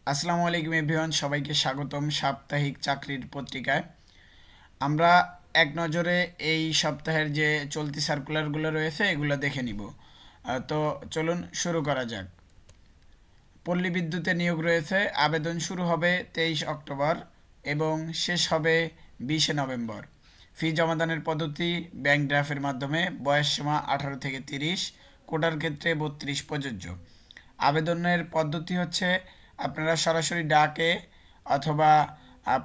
আসসালামু আলাইকুম এভরিওয়ান, সবাইকে স্বাগতম সাপ্তাহিক চাকরির পত্রিকায়। আমরা এক নজরে এই সপ্তাহের যে চলতি সার্কুলারগুলো রয়েছে এগুলো দেখে নিব। তো চলুন শুরু করা যাক। পল্লী বিদ্যুতে নিয়োগ রয়েছে। আবেদন শুরু হবে 23 অক্টোবর এবং শেষ হবে 20 নভেম্বর। ফি জমাদানের পদ্ধতি ব্যাংক ড্রাফটের মাধ্যমে। বয়সসীমা 18 থেকে 30, কোটার ক্ষেত্রে 32 প্রযোজ্য। আবেদনের পদ্ধতি হচ্ছে আপনারা সরাসরি ডাকে অথবা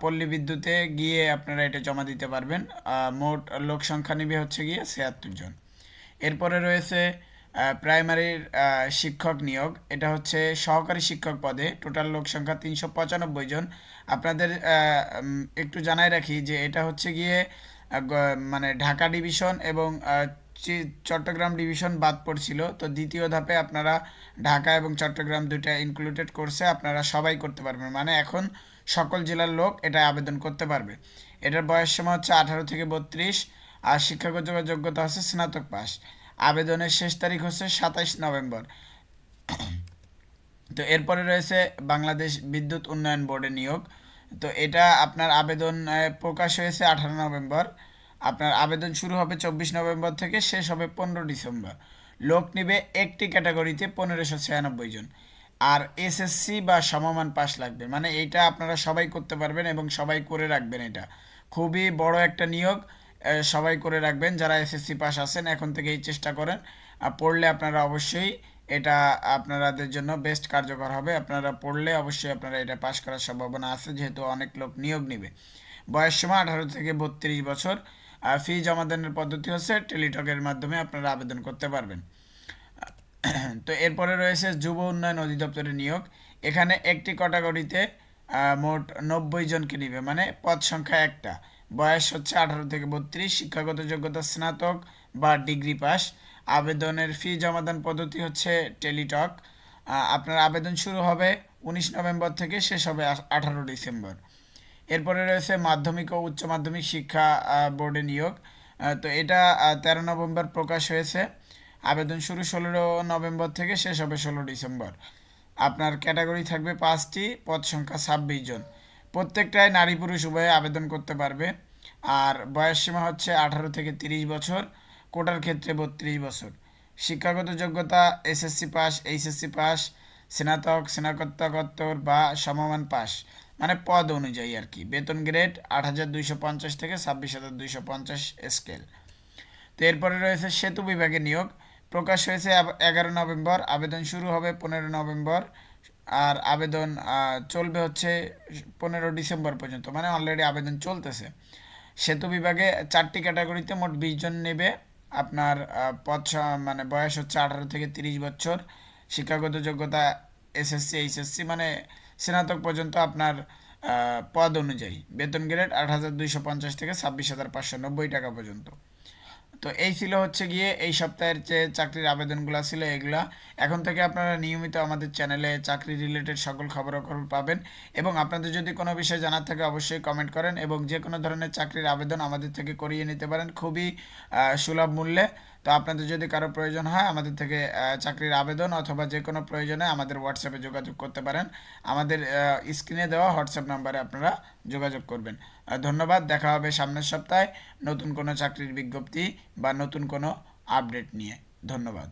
পল্লী বিদ্যুতে গিয়ে আপনারা এটা জমা দিতে পারবেন। মোট লোক সংখ্যা নিবে হচ্ছে গিয়ে 76 জন। এরপরে রয়েছে প্রাইমারির শিক্ষক নিয়োগ। এটা হচ্ছে সহকারী শিক্ষক পদে। টোটাল লোক সংখ্যা 395 জন। আপনাদের একটু জানাই রাখি যে এটা হচ্ছে গিয়ে মানে ঢাকা ডিভিশন এবং চট্টগ্রাম ডিভিশন বাদ পড়ছিল। তো দ্বিতীয় ধাপে আপনারা ঢাকা এবং চট্টগ্রাম দুইটা ইনক্লুডেড করছে। আপনারা সবাই করতে পারবেন, মানে এখন সকল জেলার লোক এটা আবেদন করতে পারবে। এটার বয়স সীমা হচ্ছে 18 থেকে 32 আর শিক্ষাগত যোগ্যতা হচ্ছে স্নাতক পাস। আবেদনের শেষ তারিখ হচ্ছে 27 নভেম্বর। তো এরপরে রয়েছে বাংলাদেশ বিদ্যুৎ উন্নয়ন বোর্ডে নিয়োগ। তো এটা আপনার আবেদন প্রকাশ হয়েছে 18 নভেম্বর। আপনার আবেদন শুরু হবে 24 নভেম্বর থেকে, শেষ হবে 15 ডিসেম্বর। লোক নিবে একটি ক্যাটাগরিতে 1596 জন। আর এসএসসি বা সমমান পাস লাগবে, মানে এইটা আপনারা সবাই করতে পারবেন এবং সবাই করে রাখবেন। এটা খুবই বড় একটা নিয়োগ, সবাই করে রাখবেন। যারা এসএসসি পাস আছেন এখন থেকেই চেষ্টা করেন। পড়লে আপনারা অবশ্যই এটা আপনাদের জন্য বেস্ট কার্যকর হবে। আপনারা পড়লে অবশ্যই আপনারা এটা পাশ করার সম্ভাবনা আছে, যেহেতু অনেক লোক নিয়োগ নেবে। বয়স সীমা 18 থেকে 32 বছর। ফি জমাদানের পদ্ধতি হচ্ছে টেলিটকের মাধ্যমে আপনারা আবেদন করতে পারবেন। তো এরপরে রয়েছে যুব উন্নয়ন অধিদপ্তরের নিয়োগ। এখানে একটি ক্যাটাগরিতে মোট 90 জনকে নিবে, মানে পদ সংখ্যা একটা। বয়স হচ্ছে 18 থেকে 32, শিক্ষাগত যোগ্যতা স্নাতক বা ডিগ্রি পাস। আবেদনের ফি জমাদান পদ্ধতি হচ্ছে টেলিটক। আপনার আবেদন শুরু হবে 19 নভেম্বর থেকে, শেষ হবে 18 ডিসেম্বর। এরপরে রয়েছে মাধ্যমিক ও উচ্চ মাধ্যমিক শিক্ষা বোর্ডে নিয়োগ। তো এটা 13 নভেম্বর প্রকাশ হয়েছে। আবেদন শুরু 16 নভেম্বর থেকে, শেষ হবে 16 ডিসেম্বর। আপনার ক্যাটাগরি থাকবে 5টি, পদ সংখ্যা 26 জন। প্রত্যেকটাই নারী পুরুষ উভয়ে আবেদন করতে পারবে। আর বয়স সীমা হচ্ছে 18 থেকে 30 বছর, কোটার ক্ষেত্রে 32 বছর। শিক্ষাগত যোগ্যতা এসএসসি পাস, এইচএসসি পাস, স্নাতক, স্নাতকোত্তর বা সমমান পাস, মানে পদ অনুযায়ী আর কি। বেতন গ্রেড 8,250 থেকে 26,250 স্কেল। তো এরপরে রয়েছে সেতু বিভাগে নিয়োগ। প্রকাশ হয়েছে 11 নভেম্বর। আবেদন শুরু হবে 15 নভেম্বর আর আবেদন চলবে হচ্ছে 15 ডিসেম্বর পর্যন্ত, মানে অলরেডি আবেদন চলতেছে। সেতু বিভাগে 4টি ক্যাটাগরিতে মোট 20 জন নেবে। আপনার মানে বয়স হচ্ছে 18 থেকে 30 বছর। শিক্ষাগত যোগ্যতা এসএসসি এইচএসসি, মানে স্নাতক পর্যন্ত আপনার পদ অনুযায়ী। বেতন গ্রেড 8,250 থেকে 26,590 টাকা পর্যন্ত। তো এই ছিল হচ্ছে গিয়ে এই সপ্তাহের যে চাকরির আবেদনগুলো ছিল এগুলা। এখন থেকে আপনারা নিয়মিত আমাদের চ্যানেলে চাকরি রিলেটেড সকল খবরাখবর পাবেন। এবং আপনাদের যদি কোনো বিষয় জানার থাকে অবশ্যই কমেন্ট করেন, এবং যে কোনো ধরনের চাকরির আবেদন আমাদের থেকে করিয়ে নিতে পারেন খুবই সুলভ মূল্যে। তো আপনাদের যদি কারো প্রয়োজন হয় আমাদের থেকে চাকরির আবেদন অথবা যে কোনো প্রয়োজনে আমাদের হোয়াটসঅ্যাপে যোগাযোগ করতে পারেন। আমাদের স্ক্রিনে দেওয়া হোয়াটসঅ্যাপ নাম্বারে আপনারা যোগাযোগ করবেন। ধন্যবাদ। দেখা হবে সামনের সপ্তাহে নতুন কোনো চাকরির বিজ্ঞপ্তি বা নতুন কোনো আপডেট নিয়ে। ধন্যবাদ।